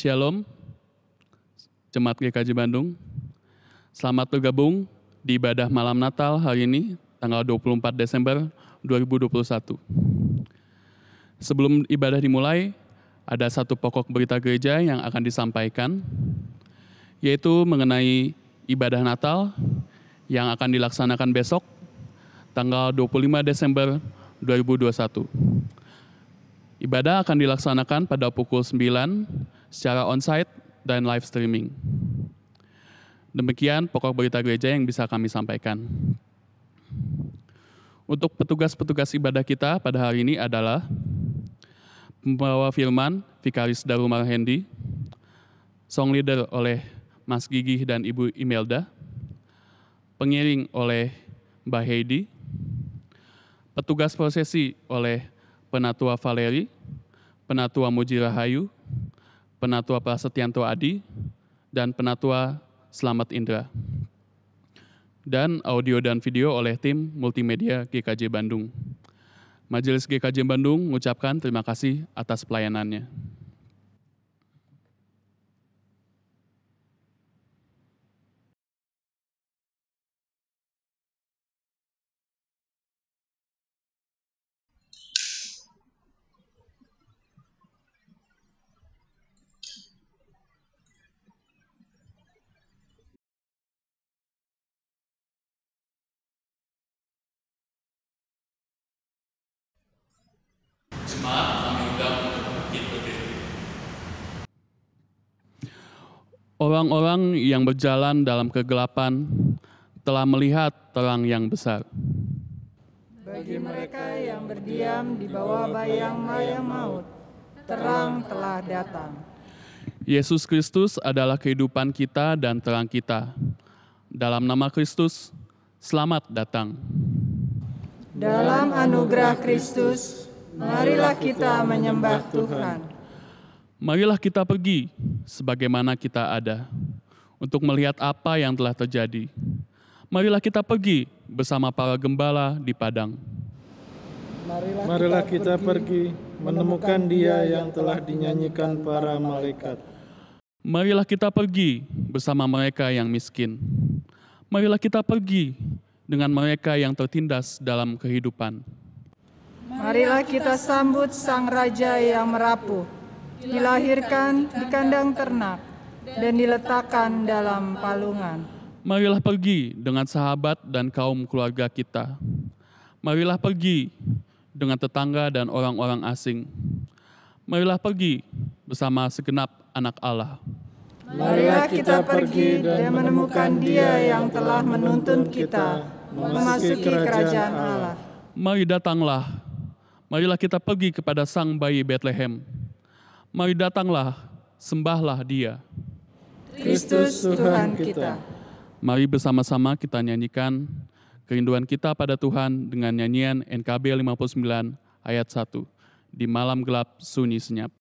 Shalom, Jemaat GKJ Bandung. Selamat bergabung di ibadah malam Natal hari ini, tanggal 24 Desember 2021. Sebelum ibadah dimulai, ada satu pokok berita gereja yang akan disampaikan, yaitu mengenai ibadah Natal yang akan dilaksanakan besok, tanggal 25 Desember 2021. Ibadah akan dilaksanakan pada pukul 9 secara onsite dan live streaming. Demikian pokok berita gereja yang bisa kami sampaikan. Untuk petugas-petugas ibadah kita pada hari ini adalah pembawa firman, Vikaris Darumar Hendi, song leader oleh Mas Gigi dan Ibu Imelda, pengiring oleh Mbak Heidi, petugas prosesi oleh Penatua Valeri, Penatua Muji Rahayu, Penatua Prasetyanto Adi, dan Penatua Selamat Indra. Dan audio dan video oleh tim multimedia GKJ Bandung. Majelis GKJ Bandung mengucapkan terima kasih atas pelayanannya. Jemaat kami undang untuk bangkit berdiri. Orang-orang yang berjalan dalam kegelapan telah melihat terang yang besar. Bagi mereka yang berdiam di bawah bayang-bayang maut, terang telah datang. Yesus Kristus adalah kehidupan kita dan terang kita. Dalam nama Kristus, selamat datang. Dalam anugerah Kristus, marilah kita menyembah Tuhan. Marilah kita pergi sebagaimana kita ada untuk melihat apa yang telah terjadi. Marilah kita pergi bersama para gembala di padang. Marilah kita pergi menemukan Dia yang telah dinyanyikan para malaikat. Marilah kita pergi bersama mereka yang miskin. Marilah kita pergi dengan mereka yang tertindas dalam kehidupan. Marilah kita sambut Sang Raja yang merapuh, dilahirkan di kandang ternak dan diletakkan dalam palungan. Marilah pergi dengan sahabat dan kaum keluarga kita. Marilah pergi dengan tetangga dan orang-orang asing. Marilah pergi bersama segenap anak Allah. Marilah kita pergi dan menemukan Dia yang telah menuntun kita memasuki kerajaan Allah. Mari datanglah, marilah kita pergi kepada Sang Bayi Bethlehem. Mari datanglah, sembahlah Dia. Kristus Tuhan kita. Mari bersama-sama kita nyanyikan kerinduan kita pada Tuhan dengan nyanyian NKB 59 ayat 1. Di malam gelap sunyi senyap. Sunyi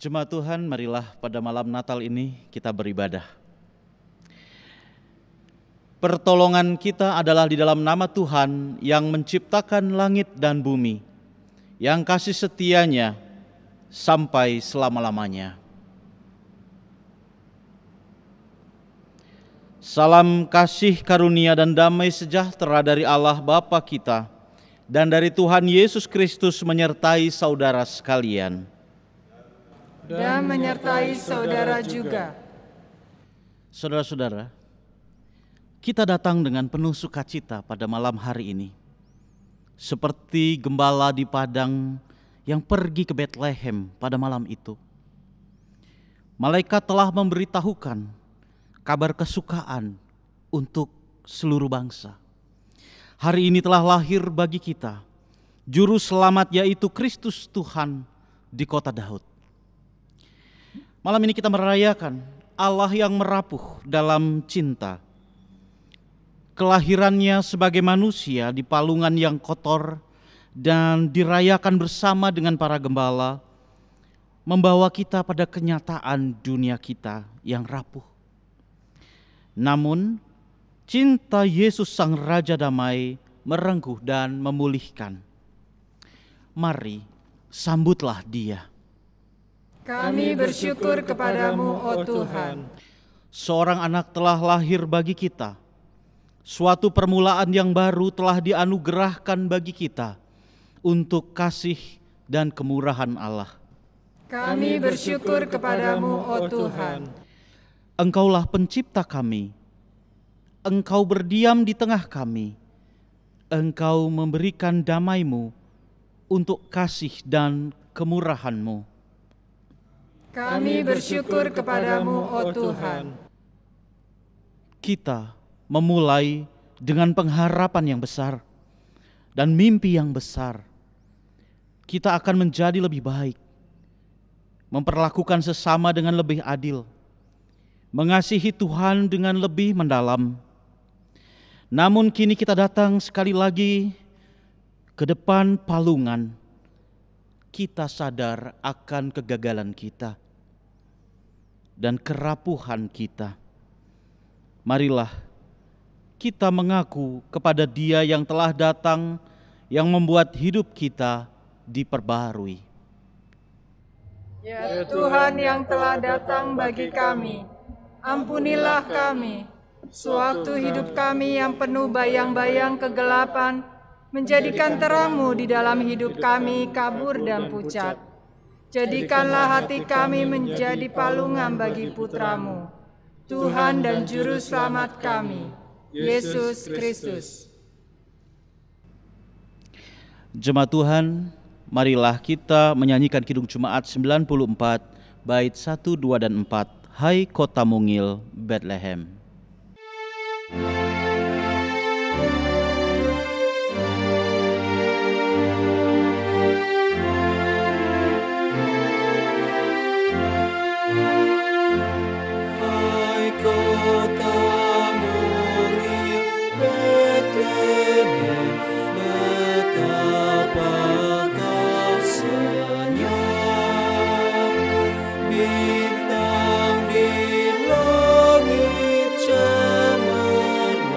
Jemaat Tuhan, marilah pada malam Natal ini kita beribadah. Pertolongan kita adalah di dalam nama Tuhan yang menciptakan langit dan bumi, yang kasih setianya sampai selama-lamanya. Salam kasih karunia dan damai sejahtera dari Allah Bapa kita dan dari Tuhan Yesus Kristus menyertai saudara sekalian. Dan menyertai saudara juga. Saudara-saudara, kita datang dengan penuh sukacita pada malam hari ini. Seperti gembala di padang yang pergi ke Bethlehem pada malam itu. Malaikat telah memberitahukan kabar kesukaan untuk seluruh bangsa. Hari ini telah lahir bagi kita Juru Selamat, yaitu Kristus Tuhan di kota Daud. Malam ini kita merayakan Allah yang merapuh dalam cinta. Kelahirannya sebagai manusia di palungan yang kotor dan dirayakan bersama dengan para gembala, membawa kita pada kenyataan dunia kita yang rapuh. Namun, cinta Yesus Sang Raja Damai merengkuh dan memulihkan. Mari, sambutlah Dia. Kami bersyukur kepadamu, oh Tuhan. Seorang anak telah lahir bagi kita. Suatu permulaan yang baru telah dianugerahkan bagi kita untuk kasih dan kemurahan Allah. Kami bersyukur kepadamu, oh Tuhan. Engkaulah pencipta kami. Engkau berdiam di tengah kami. Engkau memberikan damai-Mu untuk kasih dan kemurahan-Mu. Kami bersyukur kepadamu, oh Tuhan. Kita memulai dengan pengharapan yang besar dan mimpi yang besar. Kita akan menjadi lebih baik, memperlakukan sesama dengan lebih adil, mengasihi Tuhan dengan lebih mendalam. Namun kini kita datang sekali lagi ke depan palungan. Kita sadar akan kegagalan kita dan kerapuhan kita. Marilah kita mengaku kepada Dia yang telah datang, yang membuat hidup kita diperbarui. Ya Tuhan yang telah datang bagi kami, ampunilah kami, sewaktu hidup kami yang penuh bayang-bayang kegelapan, menjadikan terang-Mu di dalam hidup kami kabur dan pucat. Jadikanlah hati kami menjadi palungan bagi Putra-Mu, Tuhan dan Juru Selamat kami, Yesus Kristus. Jemaat Tuhan, marilah kita menyanyikan Kidung Jemaat 94, bait 1, 2, dan 4. Hai kota mungil Bethlehem. Bintang di langit cemerlang.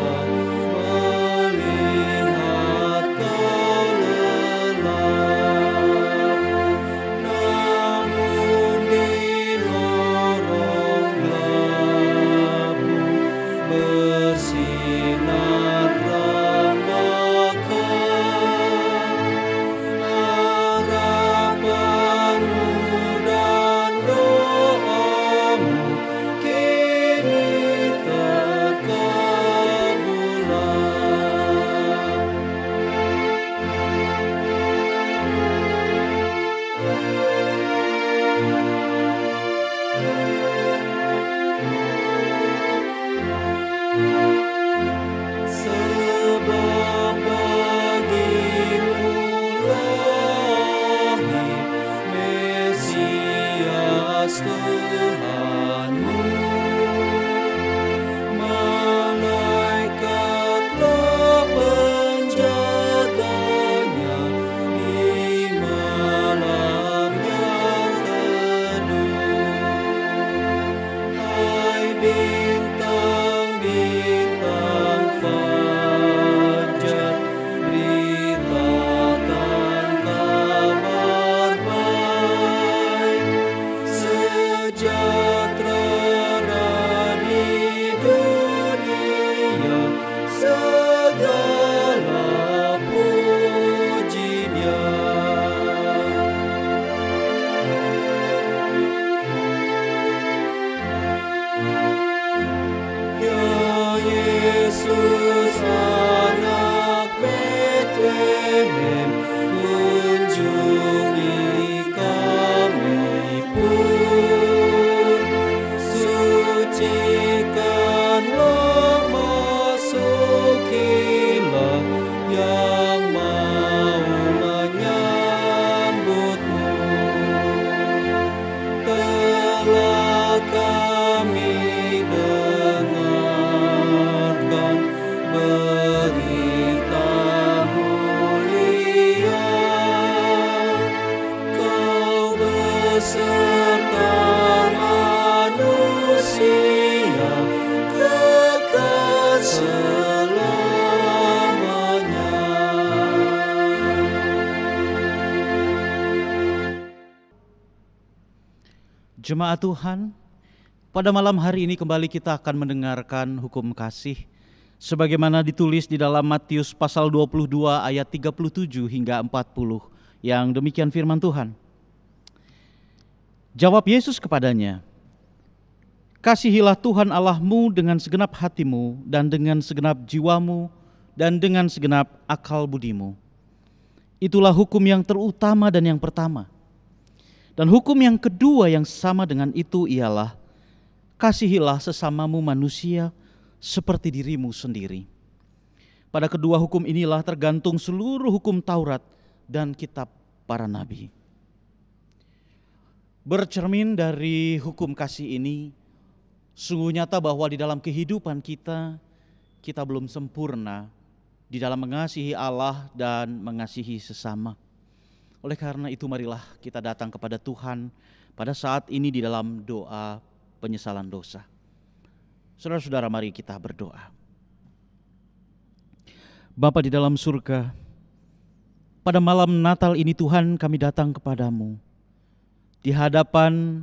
Jemaat Tuhan, pada malam hari ini kembali kita akan mendengarkan hukum kasih sebagaimana ditulis di dalam Matius pasal 22 ayat 37 hingga 40 yang demikian firman Tuhan. Jawab Yesus kepadanya, "Kasihilah Tuhan Allahmu dengan segenap hatimu dan dengan segenap jiwamu dan dengan segenap akal budimu. Itulah hukum yang terutama dan yang pertama. Dan hukum yang kedua yang sama dengan itu ialah, kasihilah sesamamu manusia seperti dirimu sendiri. Pada kedua hukum inilah tergantung seluruh hukum Taurat dan kitab para nabi." Bercermin dari hukum kasih ini, sungguh nyata bahwa di dalam kehidupan kita belum sempurna di dalam mengasihi Allah dan mengasihi sesama. Oleh karena itu marilah kita datang kepada Tuhan pada saat ini di dalam doa penyesalan dosa. Saudara-saudara, mari kita berdoa. Bapa di dalam surga, pada malam Natal ini Tuhan kami datang kepadamu. Di hadapan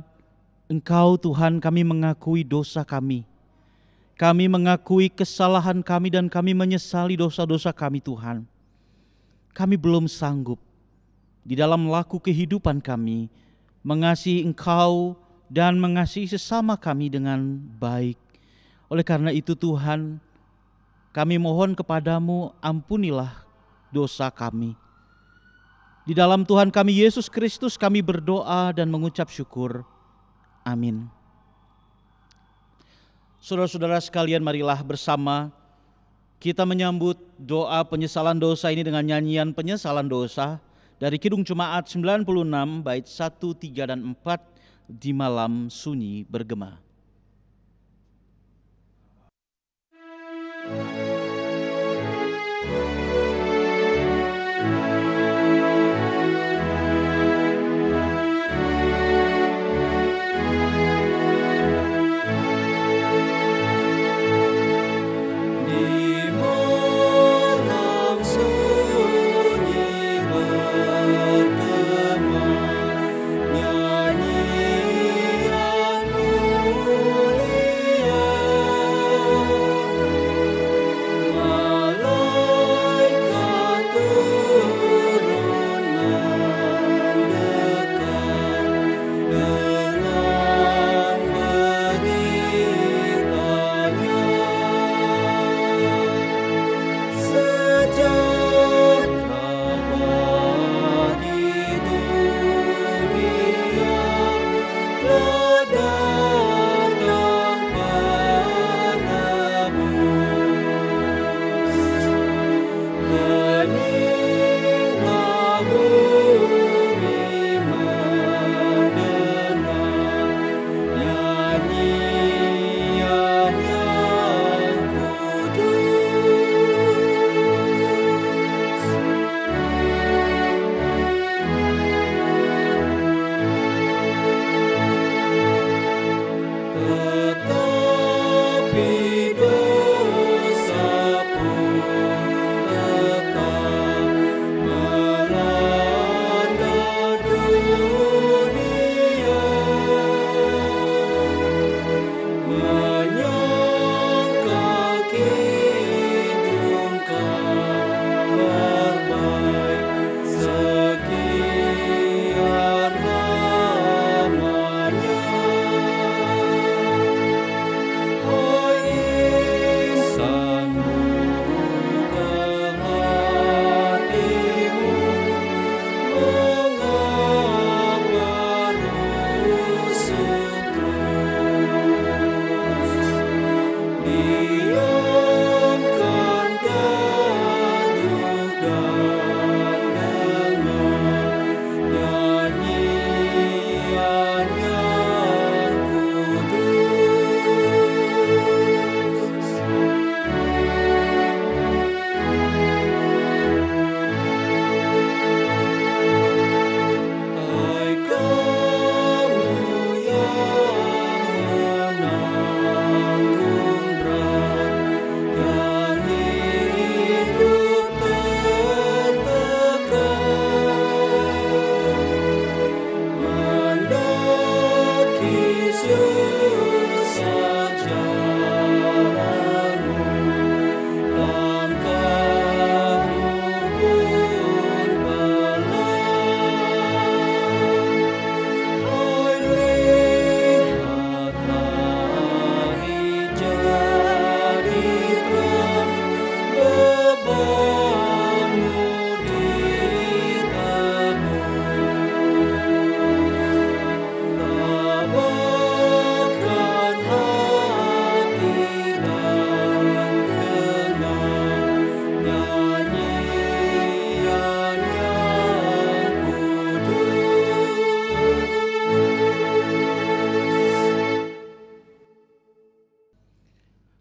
Engkau Tuhan kami mengakui dosa kami. Kami mengakui kesalahan kami dan kami menyesali dosa-dosa kami Tuhan. Kami belum sanggup di dalam laku kehidupan kami mengasihi Engkau dan mengasihi sesama kami dengan baik. Oleh karena itu Tuhan, kami mohon kepadamu, ampunilah dosa kami. Di dalam Tuhan kami Yesus Kristus kami berdoa dan mengucap syukur. Amin. Saudara-saudara sekalian, marilah bersama kita menyambut doa penyesalan dosa ini dengan nyanyian penyesalan dosa dari Kidung Jemaat 96 bait 1, 3, dan 4 di malam sunyi bergema. Nyanyian mulia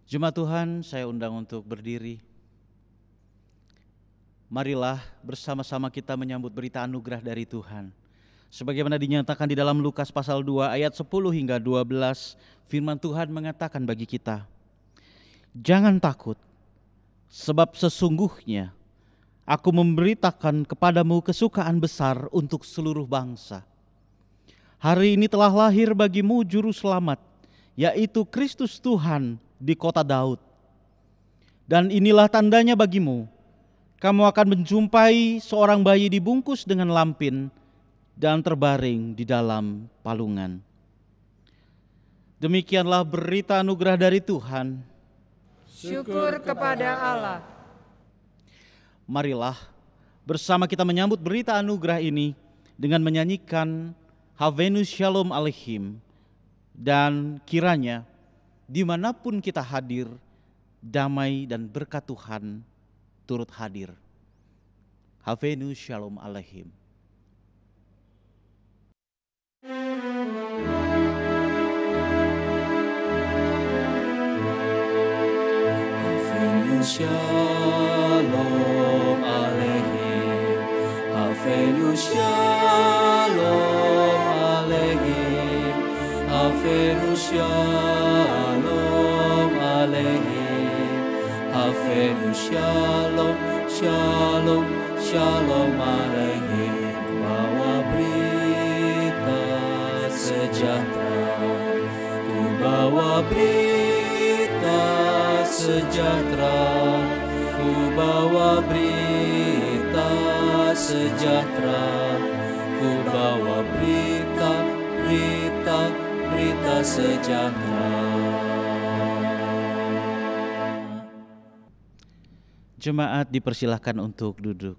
Jemaat Tuhan, saya undang untuk berdiri. Marilah bersama-sama kita menyambut berita anugerah dari Tuhan. Sebagaimana dinyatakan di dalam Lukas pasal 2 ayat 10 hingga 12, firman Tuhan mengatakan bagi kita, "Jangan takut, sebab sesungguhnya Aku memberitakan kepadamu kesukaan besar untuk seluruh bangsa. Hari ini telah lahir bagimu juru selamat, yaitu Kristus Tuhan di kota Daud. Dan inilah tandanya bagimu, kamu akan menjumpai seorang bayi dibungkus dengan lampin dan terbaring di dalam palungan." Demikianlah berita anugerah dari Tuhan. Syukur kepada Allah. Marilah bersama kita menyambut berita anugerah ini dengan menyanyikan Havenu Shalom Aleichem, dan kiranya dimanapun kita hadir, damai dan berkat Tuhan turut hadir. Havenu Shalom Aleichem. Havenu Shalom Aleichem, Havenu Shalom Aleichem, Havenu Shalom Aleichem, Havenu Shalom, Shalom, Shalom Aleichem. Bawa berita sejahtera, ku bawa berita sejahtera, ku bawa berita sejahtera, ku bawa berita sejahtera. Jemaat dipersilahkan untuk duduk.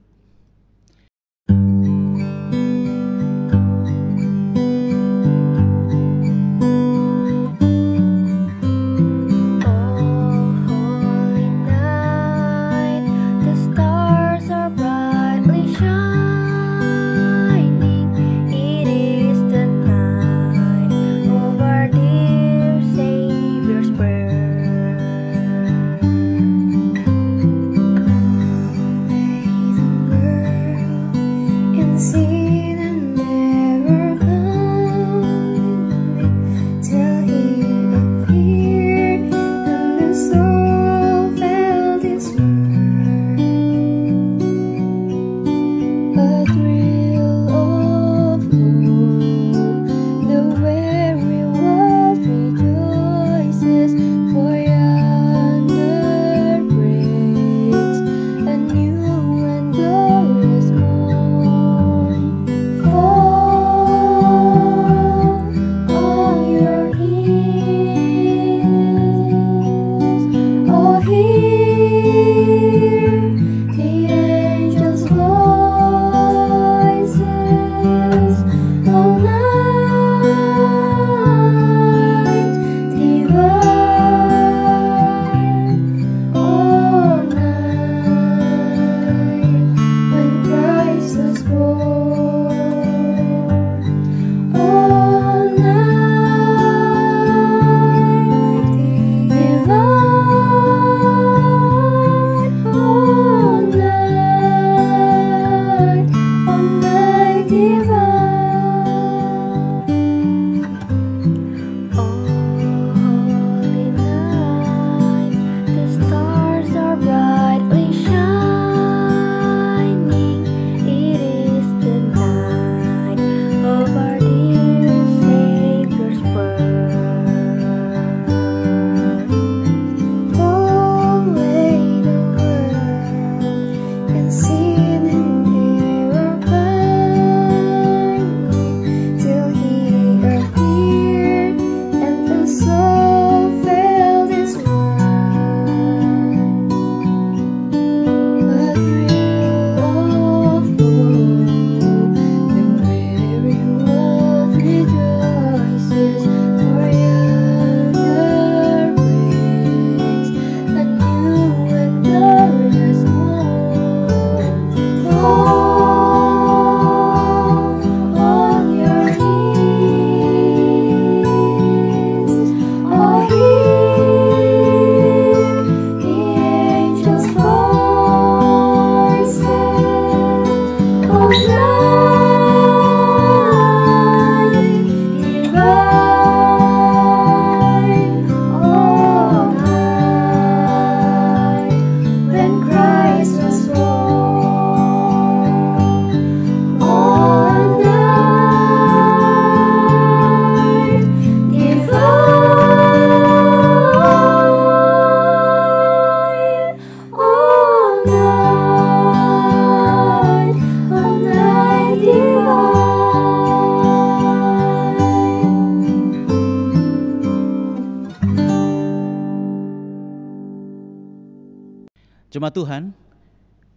Jemaat Tuhan,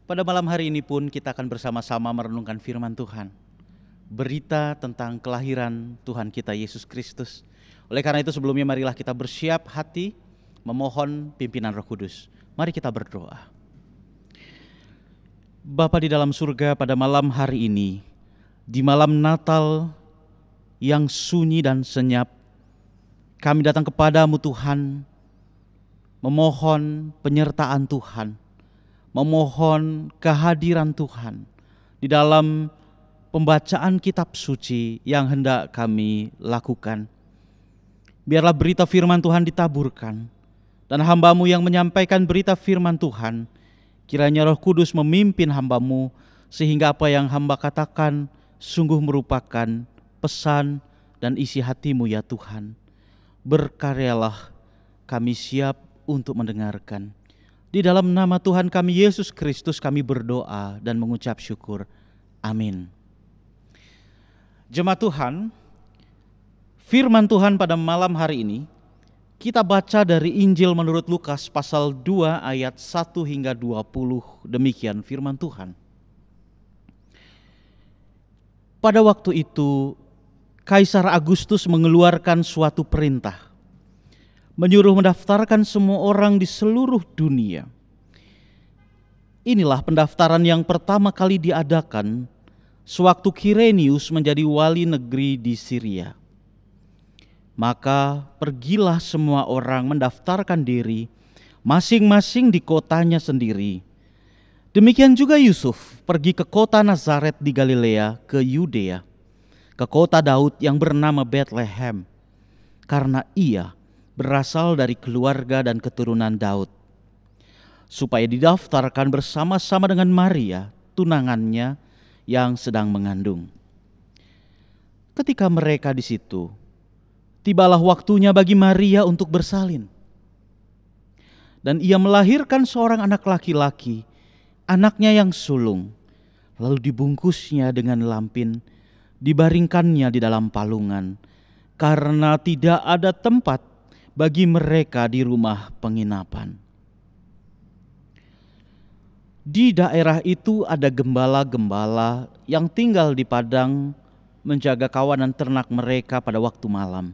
pada malam hari ini pun kita akan bersama-sama merenungkan firman Tuhan. Berita tentang kelahiran Tuhan kita Yesus Kristus. Oleh karena itu sebelumnya marilah kita bersiap hati memohon pimpinan Roh Kudus. Mari kita berdoa. Bapa di dalam surga, pada malam hari ini, di malam Natal yang sunyi dan senyap, kami datang kepadamu Tuhan, memohon penyertaan Tuhan, memohon kehadiran Tuhan di dalam pembacaan kitab suci yang hendak kami lakukan. Biarlah berita firman Tuhan ditaburkan, dan hamba-Mu yang menyampaikan berita firman Tuhan, kiranya Roh Kudus memimpin hamba-Mu, sehingga apa yang hamba katakan sungguh merupakan pesan dan isi hati-Mu ya Tuhan. Berkaryalah, kami siap untuk mendengarkan. Di dalam nama Tuhan kami Yesus Kristus kami berdoa dan mengucap syukur. Amin. Jemaat Tuhan, firman Tuhan pada malam hari ini kita baca dari Injil menurut Lukas pasal 2 ayat 1 hingga 20. Demikian firman Tuhan. Pada waktu itu Kaisar Agustus mengeluarkan suatu perintah, menyuruh mendaftarkan semua orang di seluruh dunia. Inilah pendaftaran yang pertama kali diadakan sewaktu Kirenius menjadi wali negeri di Syria. Maka pergilah semua orang mendaftarkan diri masing-masing di kotanya sendiri. Demikian juga Yusuf pergi ke kota Nazaret di Galilea ke Yudea, ke kota Daud yang bernama Bethlehem, karena ia berasal dari keluarga dan keturunan Daud, supaya didaftarkan bersama-sama dengan Maria, tunangannya yang sedang mengandung. Ketika mereka di situ, tibalah waktunya bagi Maria untuk bersalin. Dan ia melahirkan seorang anak laki-laki, anaknya yang sulung, lalu dibungkusnya dengan lampin, dibaringkannya di dalam palungan, karena tidak ada tempat bagi mereka di rumah penginapan. Di daerah itu ada gembala-gembala yang tinggal di padang menjaga kawanan ternak mereka pada waktu malam.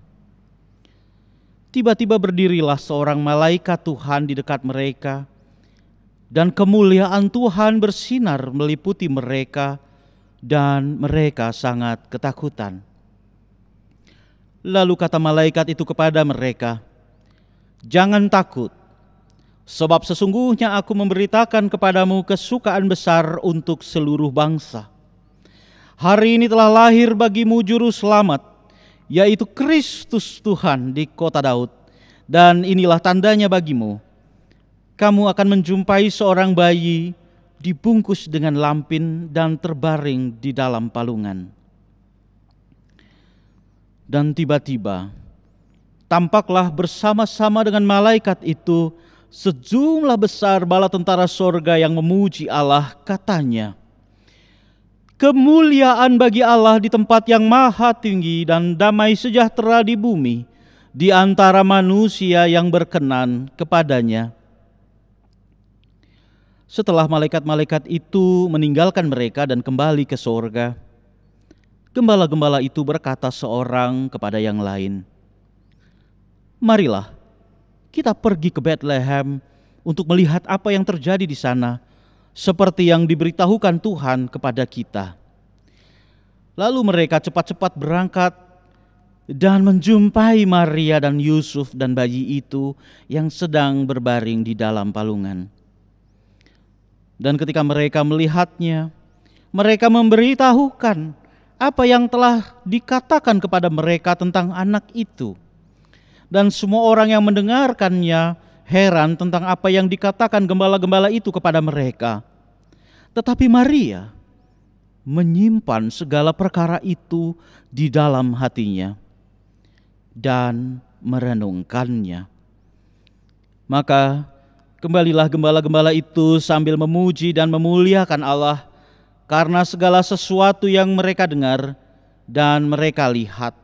Tiba-tiba berdirilah seorang malaikat Tuhan di dekat mereka, dan kemuliaan Tuhan bersinar meliputi mereka, dan mereka sangat ketakutan. Lalu kata malaikat itu kepada mereka, "Jangan takut, sebab sesungguhnya aku memberitakan kepadamu kesukaan besar untuk seluruh bangsa. Hari ini telah lahir bagimu juru selamat, yaitu Kristus Tuhan di kota Daud. Dan inilah tandanya bagimu, kamu akan menjumpai seorang bayi dibungkus dengan lampin dan terbaring di dalam palungan." Dan tiba-tiba tampaklah bersama-sama dengan malaikat itu sejumlah besar bala tentara sorga yang memuji Allah, katanya, "Kemuliaan bagi Allah di tempat yang maha tinggi dan damai sejahtera di bumi di antara manusia yang berkenan kepadanya." Setelah malaikat-malaikat itu meninggalkan mereka dan kembali ke sorga, gembala-gembala itu berkata seorang kepada yang lain, "Marilah kita pergi ke Bethlehem untuk melihat apa yang terjadi di sana, seperti yang diberitahukan Tuhan kepada kita." Lalu mereka cepat-cepat berangkat dan menjumpai Maria dan Yusuf dan bayi itu yang sedang berbaring di dalam palungan. Dan ketika mereka melihatnya, mereka memberitahukan apa yang telah dikatakan kepada mereka tentang anak itu. Dan semua orang yang mendengarkannya heran tentang apa yang dikatakan gembala-gembala itu kepada mereka. Tetapi Maria menyimpan segala perkara itu di dalam hatinya dan merenungkannya. Maka kembalilah gembala-gembala itu sambil memuji dan memuliakan Allah karena segala sesuatu yang mereka dengar dan mereka lihat.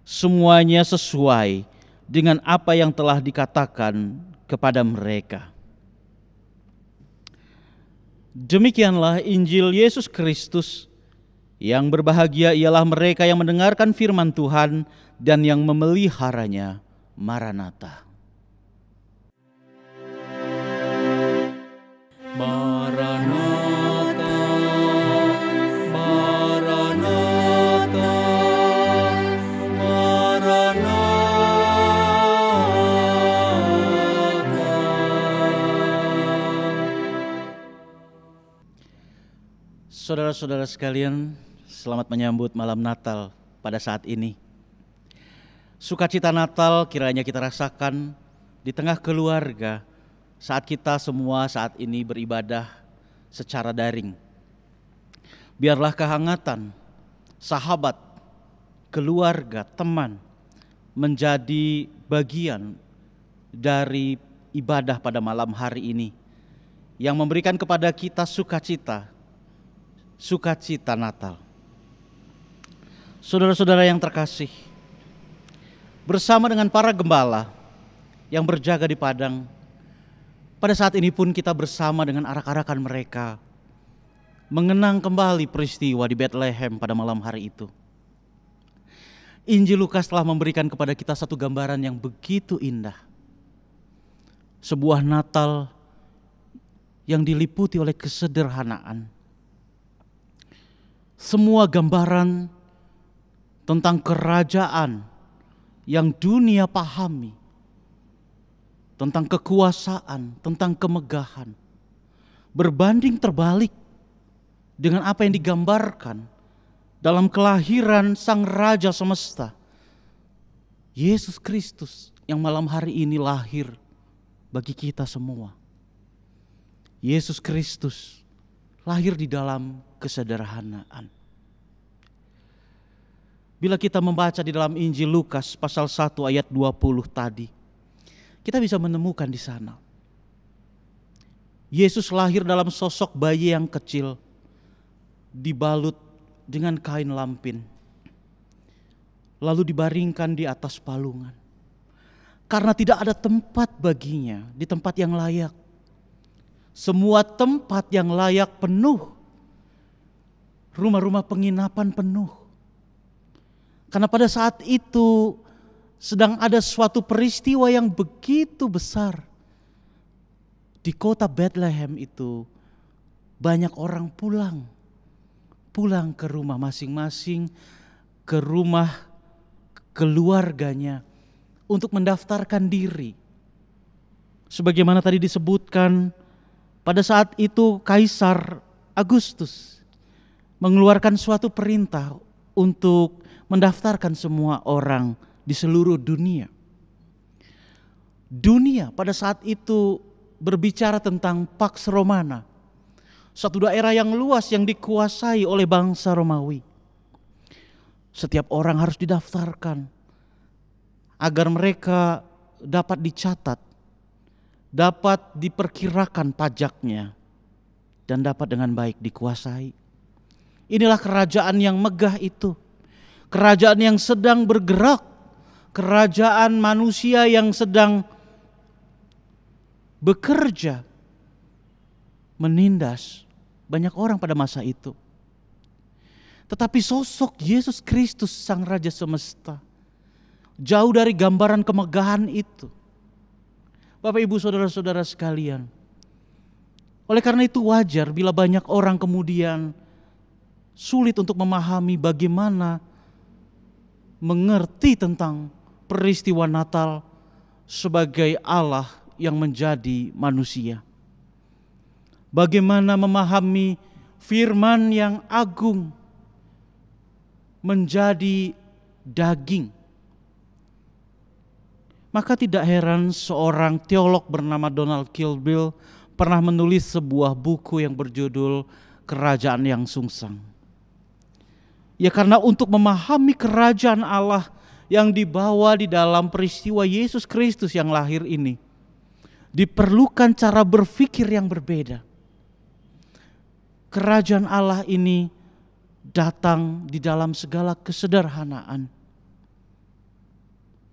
Semuanya sesuai dengan apa yang telah dikatakan kepada mereka. Demikianlah Injil Yesus Kristus. Yang berbahagia ialah mereka yang mendengarkan firman Tuhan dan yang memeliharanya. Maranatha. Maranatha, Maranatha, Maranatha. Saudara-saudara sekalian, selamat menyambut malam Natal pada saat ini. Sukacita Natal kiranya kita rasakan di tengah keluarga saat kita semua saat ini beribadah secara daring. Biarlah kehangatan sahabat, keluarga, teman menjadi bagian dari ibadah pada malam hari ini yang memberikan kepada kita sukacita Natal. Saudara-saudara yang terkasih, bersama dengan para gembala yang berjaga di padang, pada saat ini pun kita bersama dengan arak-arakan mereka mengenang kembali peristiwa di Bethlehem pada malam hari itu. Injil Lukas telah memberikan kepada kita satu gambaran yang begitu indah. Sebuah Natal yang diliputi oleh kesederhanaan. Semua gambaran tentang kerajaan yang dunia pahami, tentang kekuasaan, tentang kemegahan, berbanding terbalik dengan apa yang digambarkan dalam kelahiran Sang Raja Semesta, Yesus Kristus yang malam hari ini lahir bagi kita semua. Yesus Kristus lahir di dalam kesederhanaan. Bila kita membaca di dalam Injil Lukas pasal 1 ayat 20 tadi, kita bisa menemukan di sana Yesus lahir dalam sosok bayi yang kecil, dibalut dengan kain lampin, lalu dibaringkan di atas palungan. Karena tidak ada tempat baginya di tempat yang layak. Semua tempat yang layak penuh. Rumah-rumah penginapan penuh. Karena pada saat itu sedang ada suatu peristiwa yang begitu besar. Di kota Bethlehem itu banyak orang pulang ke rumah masing-masing, ke rumah keluarganya untuk mendaftarkan diri. Sebagaimana tadi disebutkan, pada saat itu Kaisar Agustus mengeluarkan suatu perintah untuk mendaftarkan semua orang di seluruh dunia. Dunia pada saat itu berbicara tentang Pax Romana, satu daerah yang luas yang dikuasai oleh bangsa Romawi. Setiap orang harus didaftarkan agar mereka dapat dicatat, dapat diperkirakan pajaknya, dan dapat dengan baik dikuasai. Inilah kerajaan yang megah itu. Kerajaan yang sedang bergerak, kerajaan manusia yang sedang bekerja, menindas banyak orang pada masa itu. Tetapi sosok Yesus Kristus Sang Raja Semesta jauh dari gambaran kemegahan itu. Bapak Ibu Saudara-saudara sekalian, oleh karena itu wajar bila banyak orang kemudian sulit untuk memahami bagaimana mengerti tentang peristiwa Natal sebagai Allah yang menjadi manusia. Bagaimana memahami firman yang agung menjadi daging. Maka tidak heran seorang teolog bernama Donald Kilbill pernah menulis sebuah buku yang berjudul Kerajaan yang Sungsang. Ya, karena untuk memahami kerajaan Allah yang dibawa di dalam peristiwa Yesus Kristus yang lahir ini, diperlukan cara berpikir yang berbeda. Kerajaan Allah ini datang di dalam segala kesederhanaan.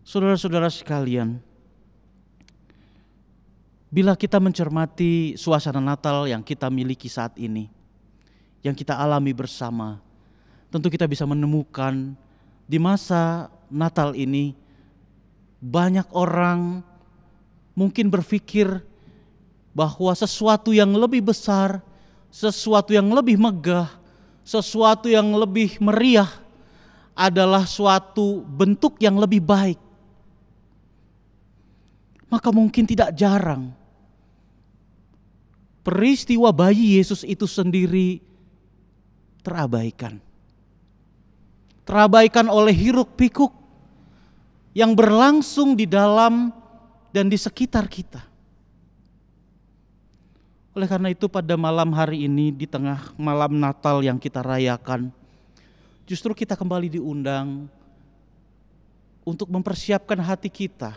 Saudara-saudara sekalian, Bila kita mencermati suasana Natal yang kita miliki saat ini, yang kita alami bersama, tentu kita bisa menemukan di masa Natal ini banyak orang mungkin berpikir bahwa sesuatu yang lebih besar, sesuatu yang lebih megah, sesuatu yang lebih meriah adalah suatu bentuk yang lebih baik. Maka mungkin tidak jarang peristiwa bayi Yesus itu sendiri terabaikan. Terabaikan oleh hiruk pikuk yang berlangsung di dalam dan di sekitar kita. Oleh karena itu pada malam hari ini, di tengah malam Natal yang kita rayakan, justru kita kembali diundang untuk mempersiapkan hati kita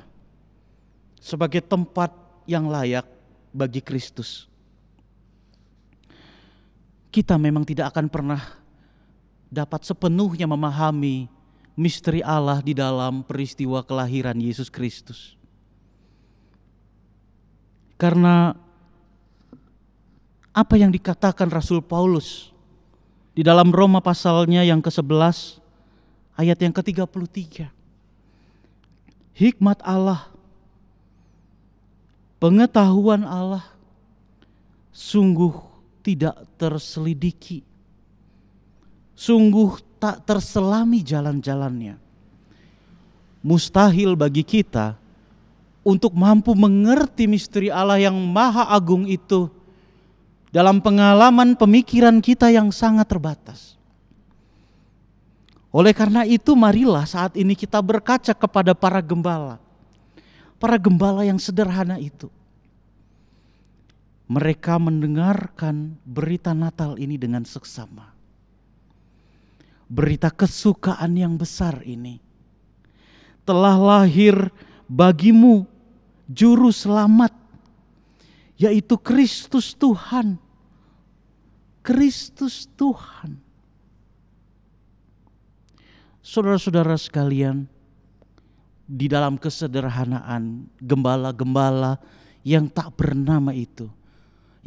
sebagai tempat yang layak bagi Kristus. Kita memang tidak akan pernah dapat sepenuhnya memahami misteri Allah di dalam peristiwa kelahiran Yesus Kristus. Karena apa yang dikatakan Rasul Paulus di dalam Roma pasalnya yang ke-11 ayat yang ke-33. Hikmat Allah, pengetahuan Allah sungguh tidak terselidiki, sungguh tak terselami jalan-jalannya. Mustahil bagi kita untuk mampu mengerti misteri Allah yang maha agung itu dalam pengalaman pemikiran kita yang sangat terbatas. Oleh karena itu marilah saat ini kita berkaca kepada para gembala yang sederhana itu. Mereka mendengarkan berita Natal ini dengan seksama. Berita kesukaan yang besar ini. Telah lahir bagimu juru selamat, yaitu Kristus Tuhan. Kristus Tuhan. Saudara-saudara sekalian, di dalam kesederhanaan gembala-gembala yang tak bernama itu,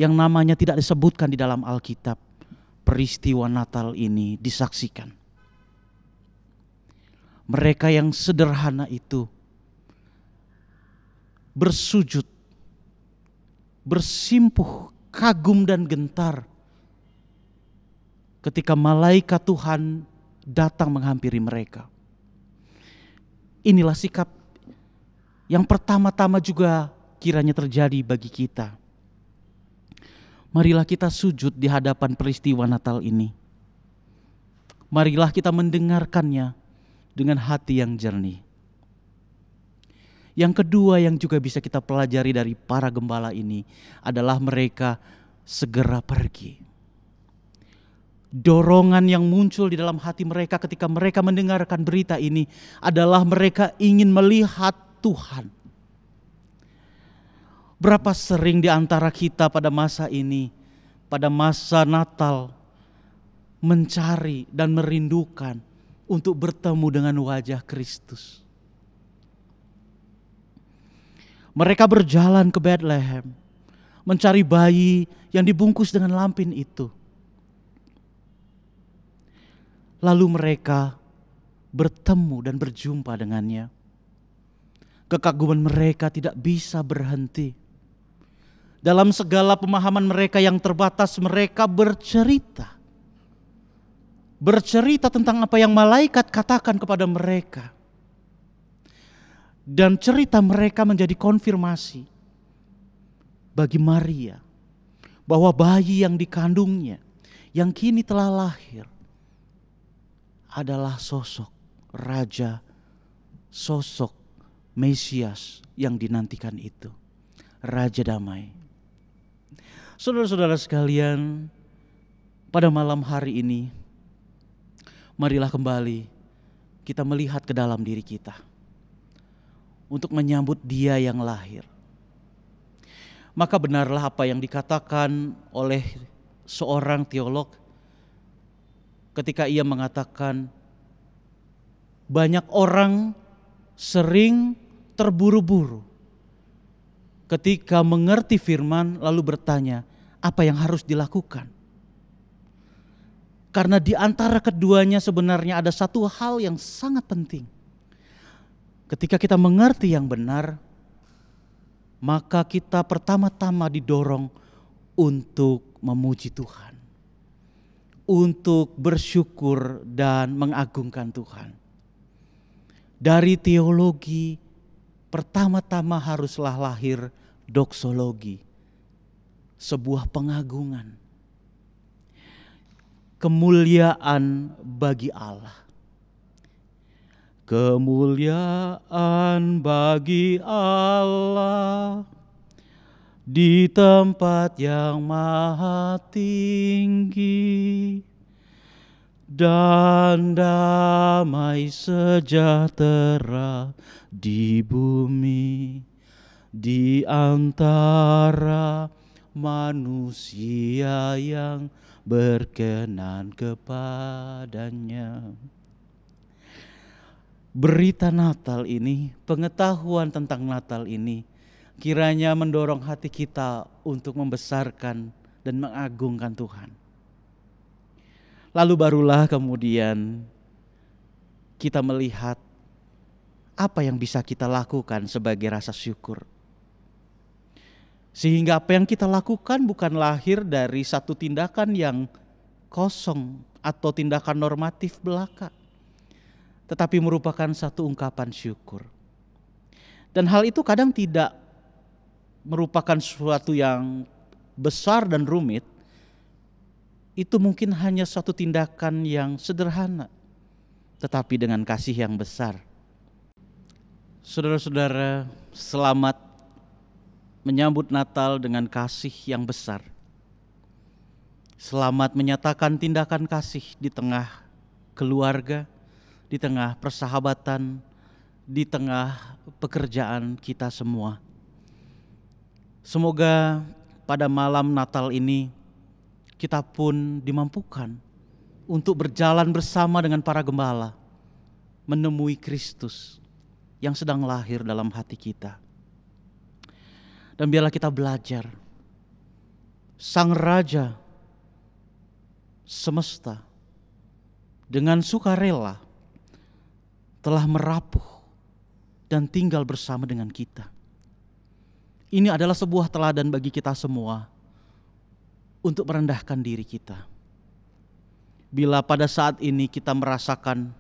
yang namanya tidak disebutkan di dalam Alkitab, peristiwa Natal ini disaksikan. Mereka yang sederhana itu bersujud, bersimpuh, kagum dan gentar ketika malaikat Tuhan datang menghampiri mereka. Inilah sikap yang pertama-tama juga kiranya terjadi bagi kita. Marilah kita sujud di hadapan peristiwa Natal ini. Marilah kita mendengarkannya dengan hati yang jernih. Yang kedua yang juga bisa kita pelajari dari para gembala ini adalah mereka segera pergi. Dorongan yang muncul di dalam hati mereka ketika mereka mendengarkan berita ini adalah mereka ingin melihat Tuhan. Berapa sering di antara kita pada masa ini, pada masa Natal, mencari dan merindukan untuk bertemu dengan wajah Kristus. Mereka berjalan ke Bethlehem, mencari bayi yang dibungkus dengan lampin itu. Lalu mereka bertemu dan berjumpa dengannya. Kekaguman mereka tidak bisa berhenti. Dalam segala pemahaman mereka yang terbatas, mereka bercerita. Bercerita tentang apa yang malaikat katakan kepada mereka. Dan cerita mereka menjadi konfirmasi bagi Maria bahwa bayi yang dikandungnya, yang kini telah lahir, adalah sosok Raja, sosok Mesias yang dinantikan itu, Raja Damai. Saudara-saudara sekalian, pada malam hari ini, marilah kembali kita melihat ke dalam diri kita untuk menyambut Dia yang lahir. Maka benarlah apa yang dikatakan oleh seorang teolog ketika ia mengatakan, banyak orang sering terburu-buru ketika mengerti firman lalu bertanya, apa yang harus dilakukan? Karena di antara keduanya sebenarnya ada satu hal yang sangat penting. Ketika kita mengerti yang benar, maka kita pertama-tama didorong untuk memuji Tuhan, untuk bersyukur dan mengagungkan Tuhan. Dari teologi, pertama-tama haruslah lahir doksologi, sebuah pengagungan, kemuliaan bagi Allah. Kemuliaan bagi Allah di tempat yang maha tinggi, dan damai sejahtera di bumi di antara manusia yang berkenan kepadanya. Berita Natal ini, pengetahuan tentang Natal ini kiranya mendorong hati kita untuk membesarkan dan mengagungkan Tuhan. Lalu barulah kemudian kita melihat apa yang bisa kita lakukan sebagai rasa syukur. Sehingga apa yang kita lakukan bukan lahir dari satu tindakan yang kosong atau tindakan normatif belaka, tetapi merupakan satu ungkapan syukur. Dan hal itu kadang tidak merupakan sesuatu yang besar dan rumit. Itu mungkin hanya suatu tindakan yang sederhana, tetapi dengan kasih yang besar. Saudara-saudara, selamat menyambut Natal dengan kasih yang besar. Selamat menyatakan tindakan kasih di tengah keluarga, di tengah persahabatan, di tengah pekerjaan kita semua. Semoga pada malam Natal ini kita pun dimampukan untuk berjalan bersama dengan para gembala, menemui Kristus yang sedang lahir dalam hati kita. Dan biarlah kita belajar, Sang Raja semesta dengan sukarela telah merapuh dan tinggal bersama dengan kita. Ini adalah sebuah teladan bagi kita semua untuk merendahkan diri kita. Bila pada saat ini kita merasakan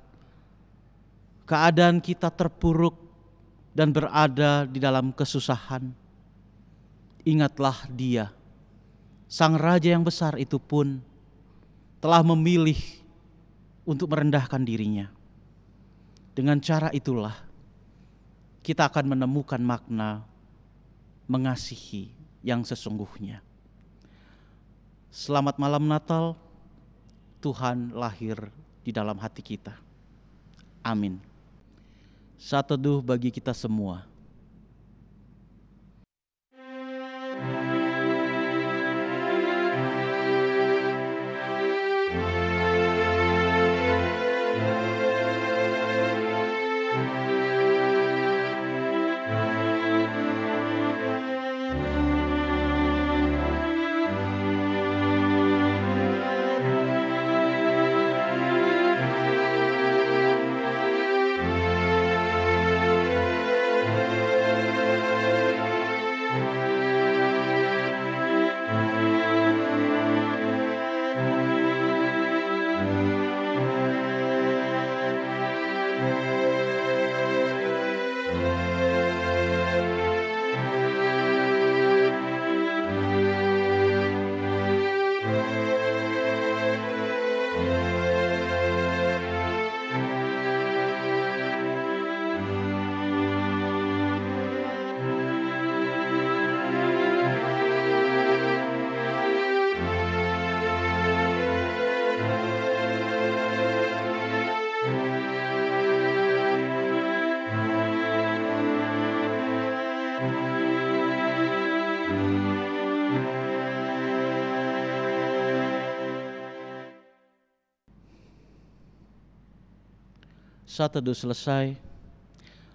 keadaan kita terpuruk dan berada di dalam kesusahan, ingatlah Dia, Sang Raja yang besar itu pun telah memilih untuk merendahkan dirinya. Dengan cara itulah kita akan menemukan makna mengasihi yang sesungguhnya. Selamat malam Natal, Tuhan lahir di dalam hati kita. Amin. Saat teduh bagi kita semua. Saat teduh selesai,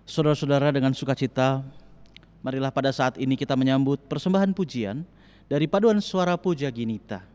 saudara-saudara dengan sukacita Marilah pada saat ini kita menyambut persembahan pujian dari paduan suara puja Ginita.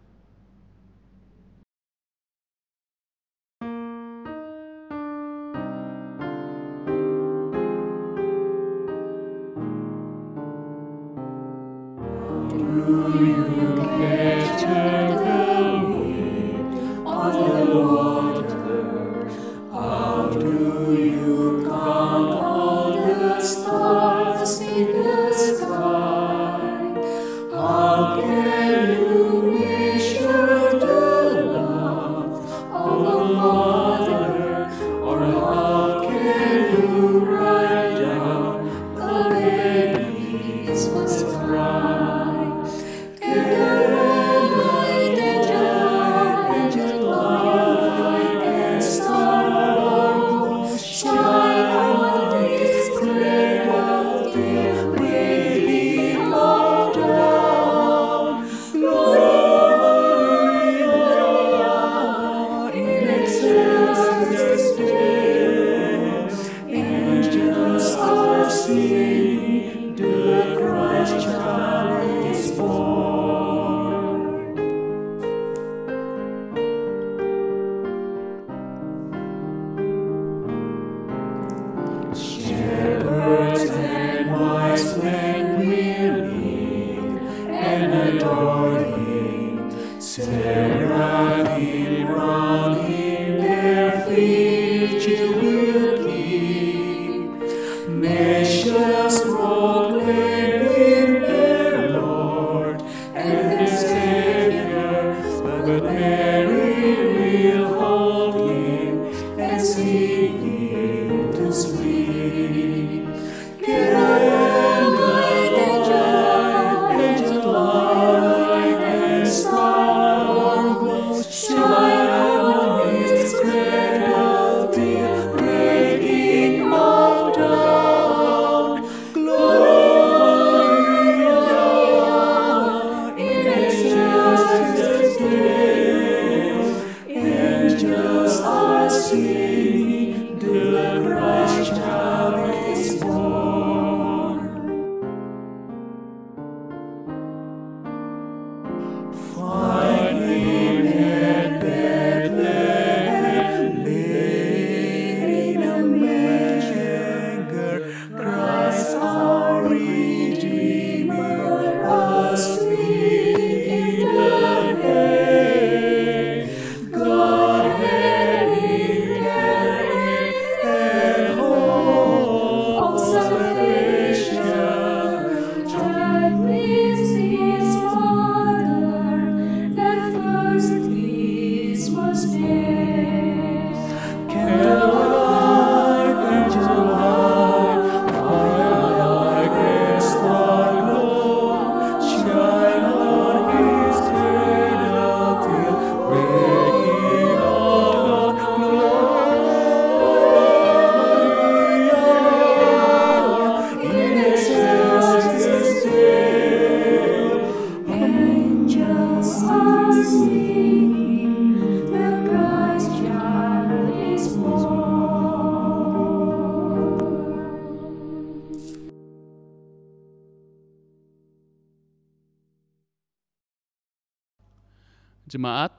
Jemaat,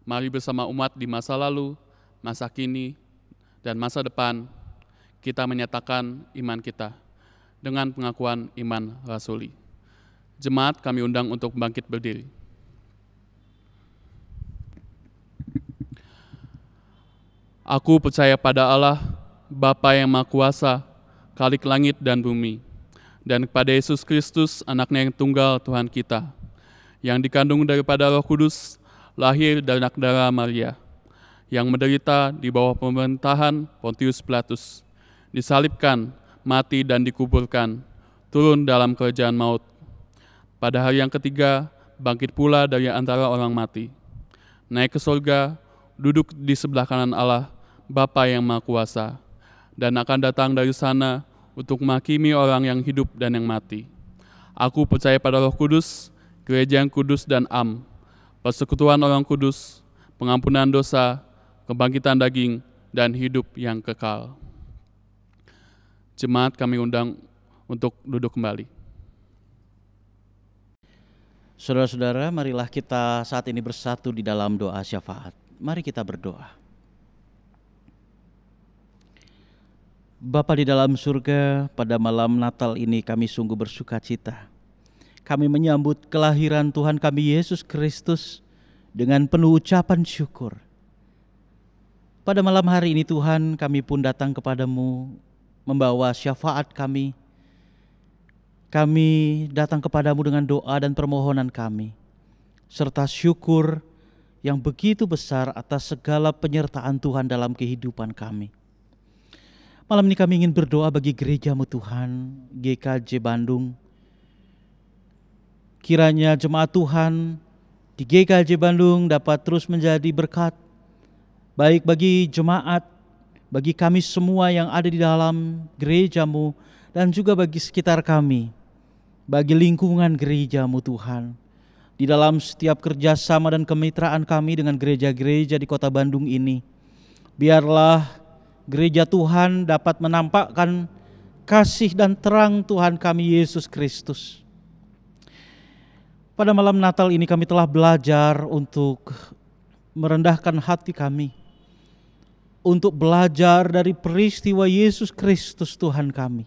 mari bersama umat di masa lalu, masa kini, dan masa depan, kita menyatakan iman kita dengan pengakuan iman rasuli. Jemaat kami undang untuk bangkit berdiri. Aku percaya pada Allah, Bapa yang Maha Kuasa, Khalik langit dan bumi, dan kepada Yesus Kristus, Anaknya yang tunggal Tuhan kita, yang dikandung daripada Roh Kudus, lahir dari anak darah Maria, yang menderita di bawah pemerintahan Pontius Pilatus, disalibkan, mati dan dikuburkan, turun dalam kerajaan maut. Pada hari yang ketiga, bangkit pula dari antara orang mati, naik ke surga, duduk di sebelah kanan Allah, Bapa yang Maha Kuasa, dan akan datang dari sana untuk menghakimi orang yang hidup dan yang mati. Aku percaya pada Roh Kudus, Gereja yang kudus dan am, persekutuan orang kudus, pengampunan dosa, kebangkitan daging, dan hidup yang kekal. Jemaat kami undang untuk duduk kembali. Saudara-saudara, marilah kita saat ini bersatu di dalam doa syafaat. Mari kita berdoa. Bapa di dalam surga, pada malam Natal ini kami sungguh bersuka cita. Kami menyambut kelahiran Tuhan kami Yesus Kristus dengan penuh ucapan syukur. Pada malam hari ini Tuhan, kami pun datang kepadamu membawa syafaat kami. Kami datang kepadamu dengan doa dan permohonan kami, serta syukur yang begitu besar atas segala penyertaan Tuhan dalam kehidupan kami. Malam ini kami ingin berdoa bagi gereja-Mu Tuhan, GKJ Bandung. Kiranya jemaat Tuhan di GKJ Bandung dapat terus menjadi berkat, baik bagi jemaat, bagi kami semua yang ada di dalam gereja-Mu, dan juga bagi sekitar kami, bagi lingkungan gereja-Mu Tuhan. Di dalam setiap kerjasama dan kemitraan kami dengan gereja-gereja di kota Bandung ini, biarlah gereja Tuhan dapat menampakkan kasih dan terang Tuhan kami Yesus Kristus. Pada malam Natal ini kami telah belajar untuk merendahkan hati kami, untuk belajar dari peristiwa Yesus Kristus Tuhan kami.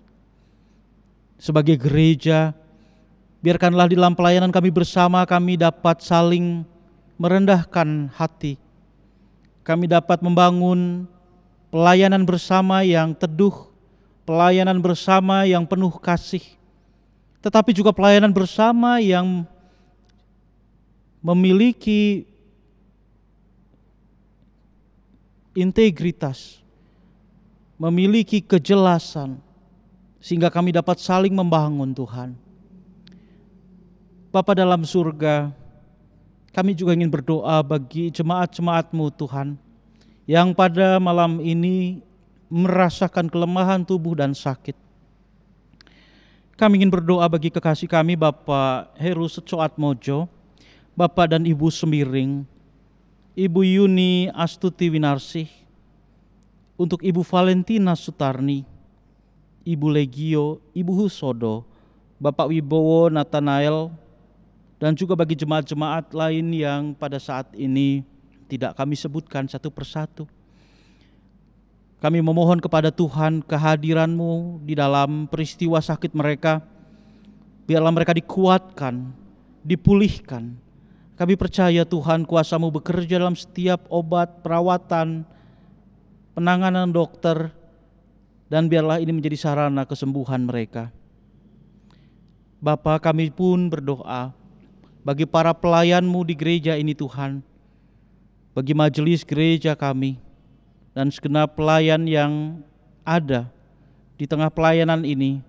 Sebagai gereja, biarkanlah di dalam pelayanan kami bersama kami dapat saling merendahkan hati. Kami dapat membangun pelayanan bersama yang teduh, pelayanan bersama yang penuh kasih, tetapi juga pelayanan bersama yang memiliki integritas, memiliki kejelasan, sehingga kami dapat saling membangun Tuhan. Bapa dalam surga, kami juga ingin berdoa bagi jemaat-jemaat-Mu Tuhan, yang pada malam ini merasakan kelemahan tubuh dan sakit. Kami ingin berdoa bagi kekasih kami Bapak Heru Secoatmojo, Bapak dan Ibu Semiring, Ibu Yuni Astuti Winarsih, untuk Ibu Valentina Sutarni, Ibu Legio, Ibu Husodo, Bapak Wibowo Nathanael, dan juga bagi jemaat-jemaat lain yang pada saat ini tidak kami sebutkan satu persatu. Kami memohon kepada Tuhan kehadiran-Mu di dalam peristiwa sakit mereka. Biarlah mereka dikuatkan, dipulihkan. Kami percaya Tuhan kuasa-Mu bekerja dalam setiap obat, perawatan, penanganan dokter, dan biarlah ini menjadi sarana kesembuhan mereka. Bapa, kami pun berdoa bagi para pelayan-Mu di gereja ini Tuhan, bagi majelis gereja kami, dan segenap pelayan yang ada di tengah pelayanan ini,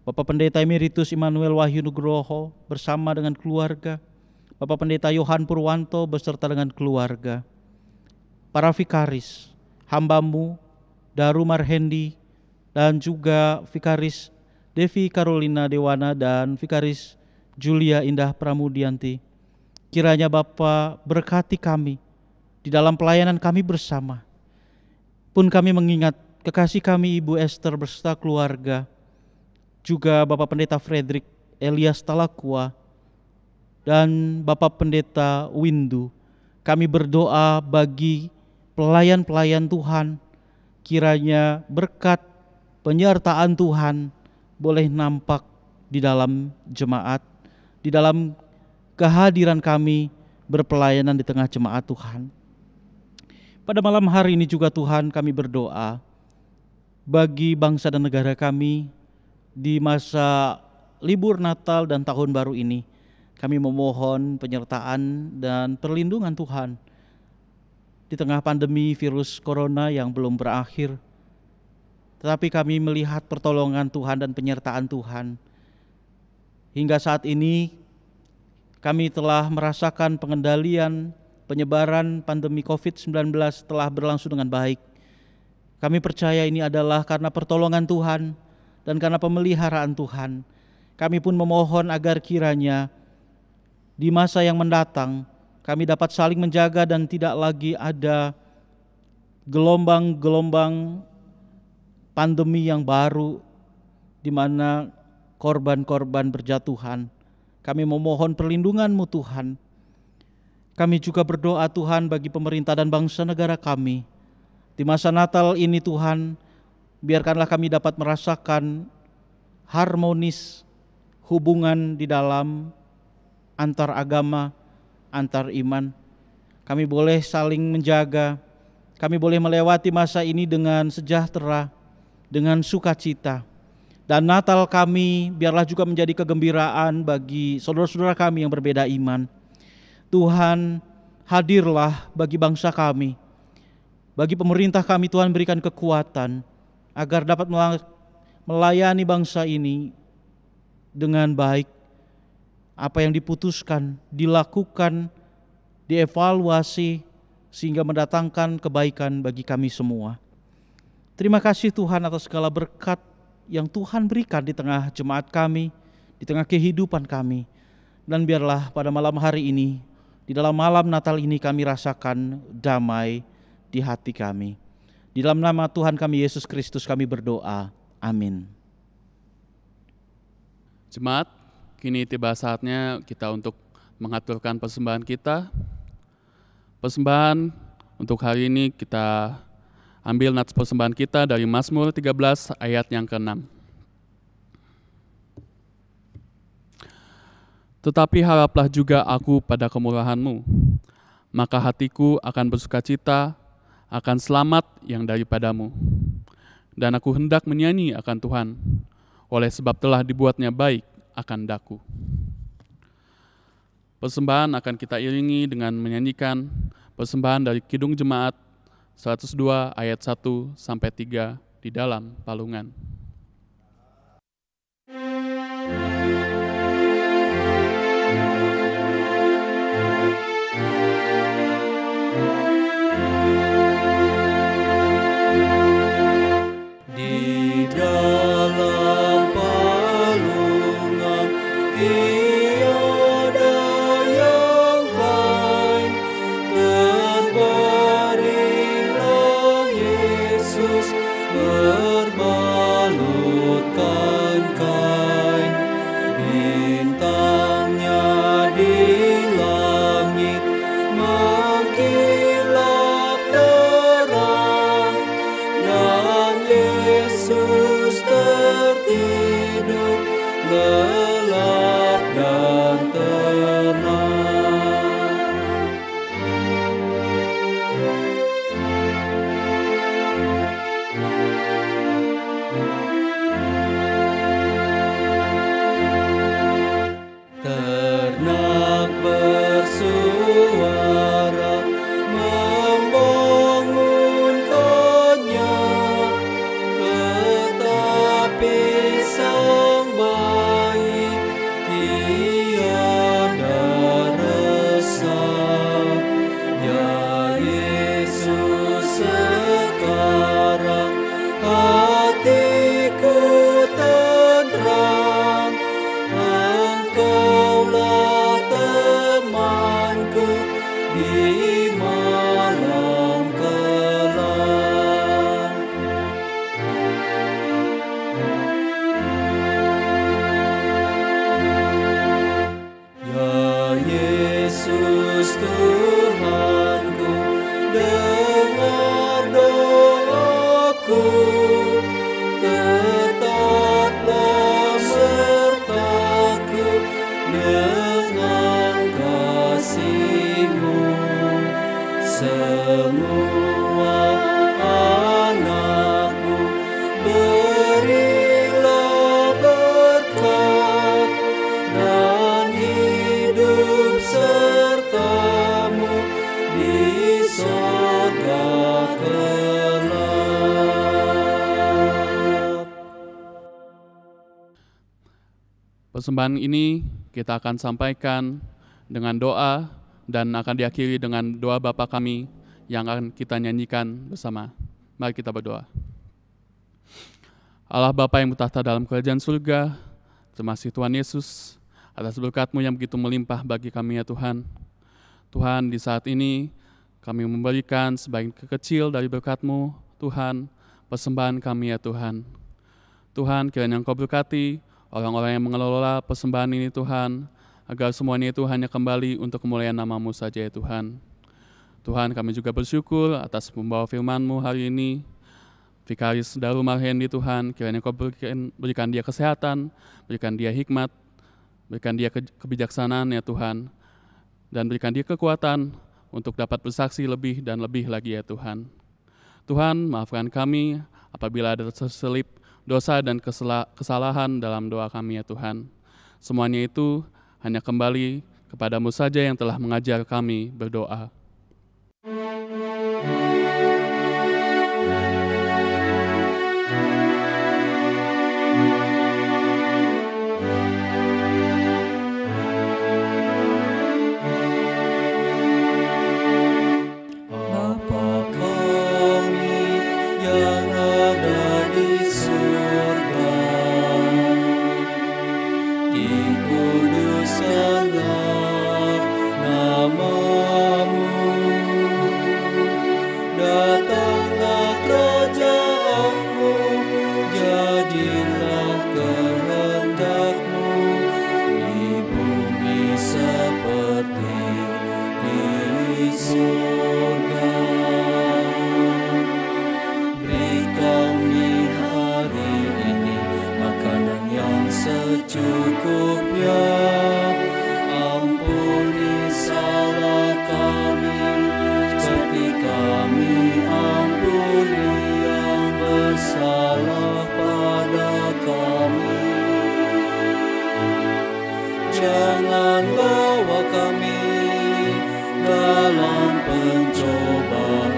Bapak Pendeta Emeritus Immanuel Wahyu Nugroho bersama dengan keluarga, Bapak Pendeta Yohan Purwanto beserta dengan keluarga, para vikaris, hamba-Mu Daru Marhendi, dan juga vikaris Devi Carolina Dewana dan vikaris Julia Indah Pramudianti. Kiranya Bapa berkati kami di dalam pelayanan kami bersama. Pun kami mengingat kekasih kami Ibu Esther beserta keluarga, juga Bapak Pendeta Frederick Elias Talakua dan Bapak Pendeta Windu. Kami berdoa bagi pelayan-pelayan Tuhan, kiranya berkat penyertaan Tuhan boleh nampak di dalam jemaat, di dalam kehadiran kami berpelayanan di tengah jemaat Tuhan. Pada malam hari ini juga Tuhan kami berdoa bagi bangsa dan negara kami di masa libur Natal dan Tahun Baru ini. Kami memohon penyertaan dan perlindungan Tuhan di tengah pandemi virus corona yang belum berakhir. Tetapi kami melihat pertolongan Tuhan dan penyertaan Tuhan. Hingga saat ini kami telah merasakan pengendalian penyebaran pandemi COVID-19 telah berlangsung dengan baik. Kami percaya ini adalah karena pertolongan Tuhan dan karena pemeliharaan Tuhan. Kami pun memohon agar kiranya di masa yang mendatang kami dapat saling menjaga dan tidak lagi ada gelombang-gelombang pandemi yang baru di mana korban-korban berjatuhan. Kami memohon perlindungan-Mu Tuhan. Kami juga berdoa Tuhan bagi pemerintah dan bangsa negara kami. Di masa Natal ini Tuhan, biarkanlah kami dapat merasakan harmonis hubungan di dalam antar agama, antar iman. Kami boleh saling menjaga, kami boleh melewati masa ini dengan sejahtera, dengan sukacita. Dan Natal kami biarlah juga menjadi kegembiraan bagi saudara-saudara kami yang berbeda iman. Tuhan, hadirlah bagi bangsa kami, bagi pemerintah kami Tuhan berikan kekuatan agar dapat melayani bangsa ini dengan baik. Apa yang diputuskan, dilakukan, dievaluasi sehingga mendatangkan kebaikan bagi kami semua. Terima kasih Tuhan atas segala berkat yang Tuhan berikan di tengah jemaat kami, di tengah kehidupan kami. Dan biarlah pada malam hari ini, di dalam malam Natal ini kami rasakan damai di hati kami. Di dalam nama Tuhan kami Yesus Kristus kami berdoa. Amin. Jemaat, kini tiba saatnya kita untuk mengaturkan persembahan kita. Persembahan untuk hari ini kita ambil nats persembahan kita dari Mazmur 13 ayat yang ke-6. Tetapi haraplah juga aku pada kemurahan-Mu, maka hatiku akan bersukacita, akan selamat yang daripada-Mu. Dan aku hendak menyanyi akan Tuhan, oleh sebab telah dibuatnya baik akan daku. Persembahan akan kita iringi dengan menyanyikan persembahan dari Kidung Jemaat 102 ayat 1 sampai 3 di dalam palungan. Di dalam palungan tiada yang lain, terbaringlah Yesus berbalutkan kain, bintangnya di langit mengkilap terang, dan Yesus tertidur lelap dan tenang. Ternak bersuara membangunkannya, tetapi sang bayi tiada resah. Ya Yesus, sekarang hatiku tenteram, Engkaulah temanku di malam kelam. Ya Yesus Tuhanku, dengar doaku, tetaplah sertaku dengan kasih-Mu. Semua anak-Mu berilah berkat dan hidup serta-Mu di sorga kelak. Persembahan ini kita akan sampaikan dengan doa dan akan diakhiri dengan doa Bapa kami yang akan kita nyanyikan bersama. Mari kita berdoa. Allah Bapa yang bertahta dalam kerajaan surga, terima kasih Tuhan Yesus atas berkat-Mu yang begitu melimpah bagi kami ya Tuhan. Tuhan, di saat ini kami memberikan sebagian kecil dari berkat-Mu, Tuhan, persembahan kami ya Tuhan. Tuhan, kiranya Engkau berkati orang-orang yang mengelola persembahan ini Tuhan, agar semuanya itu hanya kembali untuk kemuliaan nama-Mu saja ya Tuhan. Tuhan, kami juga bersyukur atas pembawa firman-Mu hari ini, Vikaris Daru Marhendi Tuhan, kiranya Kau berikan dia kesehatan, berikan dia hikmat, berikan dia kebijaksanaan ya Tuhan, dan berikan dia kekuatan untuk dapat bersaksi lebih dan lebih lagi ya Tuhan. Tuhan, maafkan kami apabila ada terselip dosa dan kesalahan dalam doa kami ya Tuhan. Semuanya itu hanya kembali kepada-Mu saja yang telah mengajar kami berdoa. Jangan bawa kami dalam pencobaan,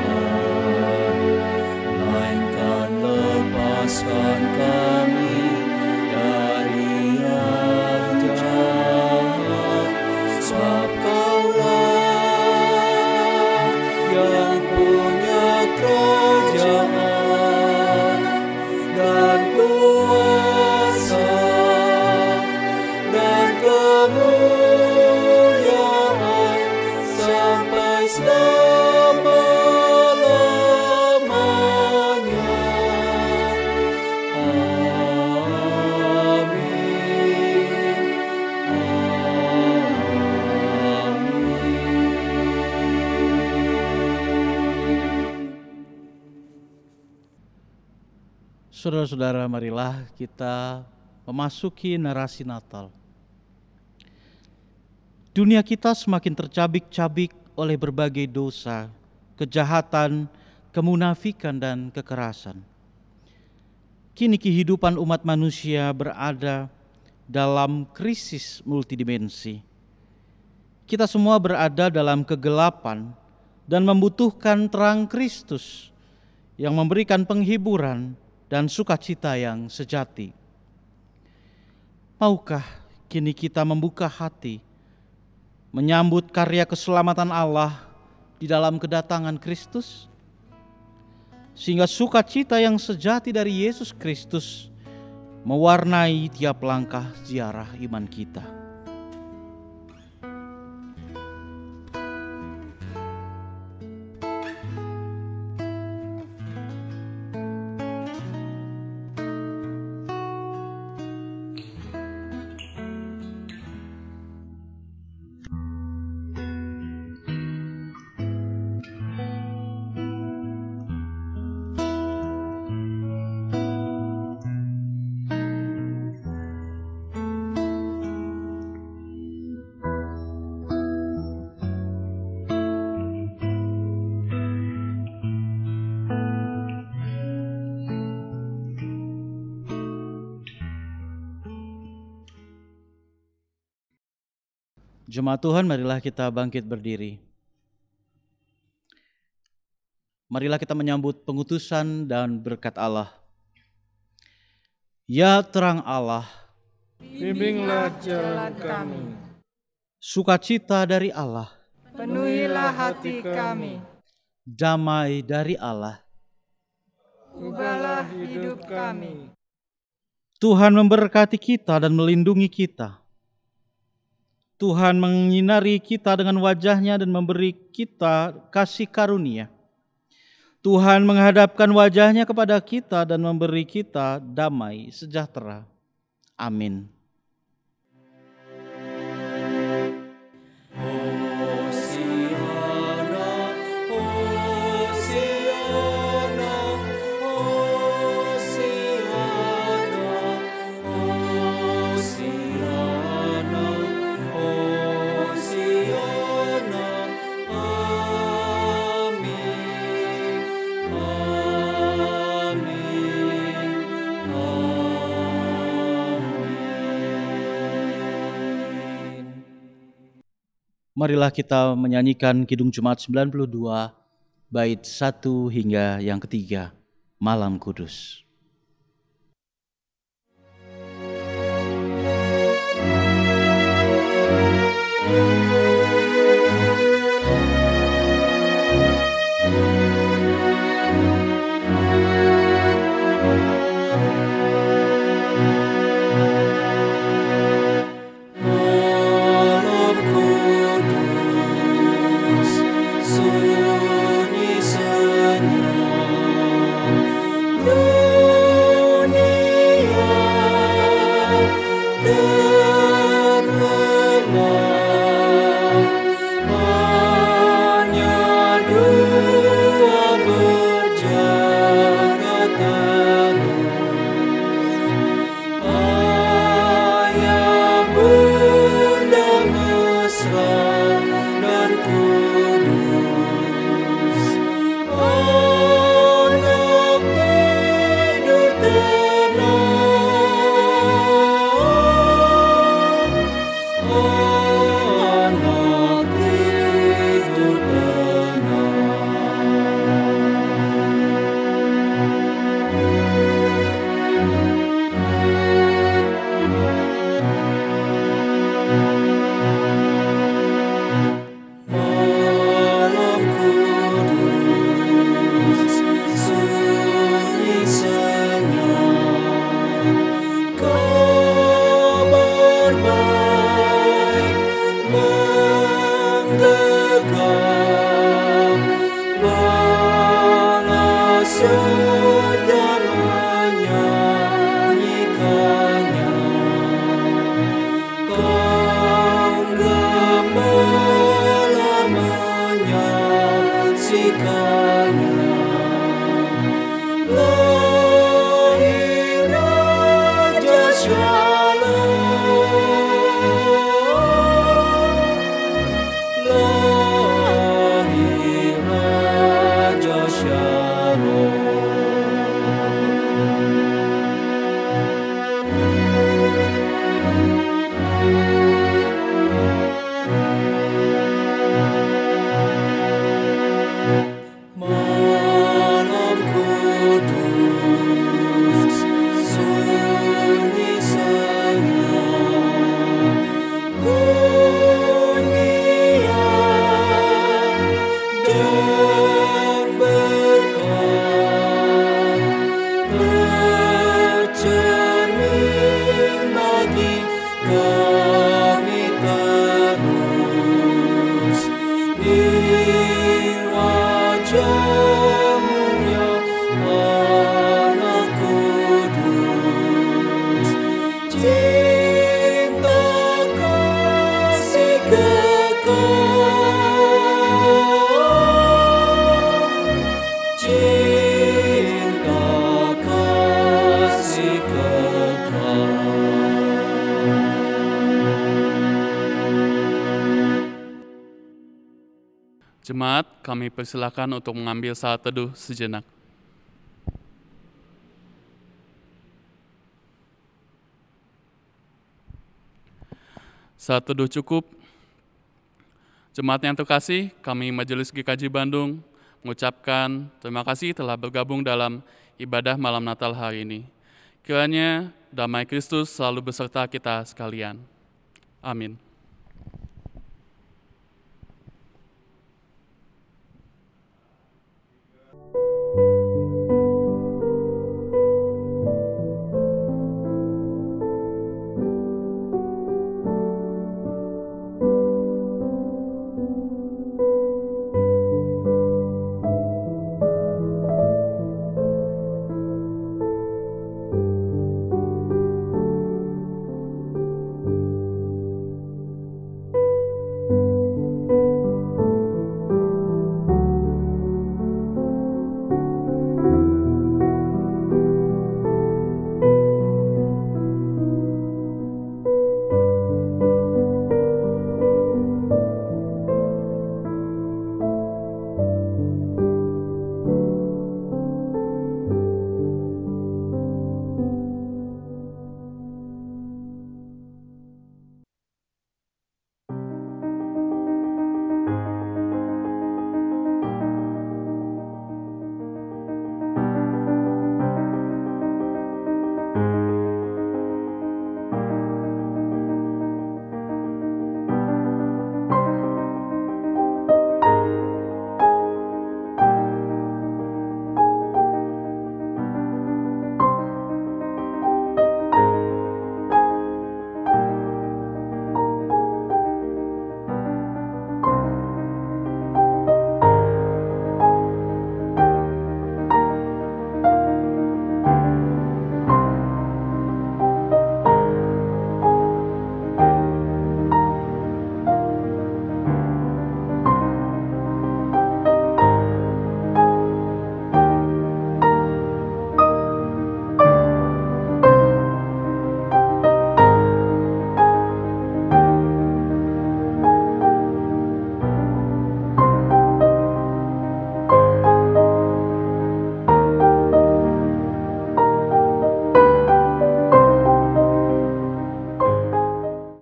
melainkan lepaskan kami dari yang jahat. Sebab Kaulah yang punya kerajaan dan kuasa dan kemuliaan sampai selama-lamanya. Amin. Saudara-saudara, marilah kita memasuki narasi Natal. Dunia kita semakin tercabik-cabik oleh berbagai dosa, kejahatan, kemunafikan, dan kekerasan. Kini kehidupan umat manusia berada dalam krisis multidimensi. Kita semua berada dalam kegelapan dan membutuhkan terang Kristus yang memberikan penghiburan dan sukacita yang sejati. Maukah kini kita membuka hati, menyambut karya keselamatan Allah di dalam kedatangan Kristus, sehingga sukacita yang sejati dari Yesus Kristus mewarnai tiap langkah ziarah iman kita. Jemaat Tuhan, marilah kita bangkit berdiri. Marilah kita menyambut pengutusan dan berkat Allah. Ya terang Allah, bimbinglah jalan kami. Sukacita dari Allah, Penuhilah hati kami. damai dari Allah. Ubahlah hidup kami. Tuhan memberkati kita dan melindungi kita. Tuhan menyinari kita dengan wajah-Nya dan memberi kita kasih karunia. Tuhan menghadapkan wajah-Nya kepada kita dan memberi kita damai sejahtera. Amin. Hosiana, Hosiana, Hosiana, Hosiana, Hosiana. Amin, amin. Marilah kita menyanyikan Kidung Jumat 92, bait 1 hingga yang ketiga, Malam Kudus. Malam kudus, sunyi senyap, dunia terlelap, hanya dua berjaga terus. Ayah bunda mesra dan kudus, anak tidur tenang, anak tidur Malam kudus, sunyi senyap, kabar baik menggegap, bala surga menyanyikannya. Kaum gembala menyaksikannya. Lahir Raja Shalom, lahir Raja Shalom. Malam kudus, sunyi senyap, kurnia dan berkat tercermin bagi kami terus di wajah-Mu ya Anak Kudus. Cinta kasih kekal, cinta kasih kekal. Jemaat, kami persilakan untuk mengambil saat teduh sejenak. Saat teduh cukup. Jemaat yang terkasih, kami Majelis GKJ Bandung mengucapkan terima kasih telah bergabung dalam ibadah malam Natal hari ini. Kiranya damai Kristus selalu beserta kita sekalian. Amin.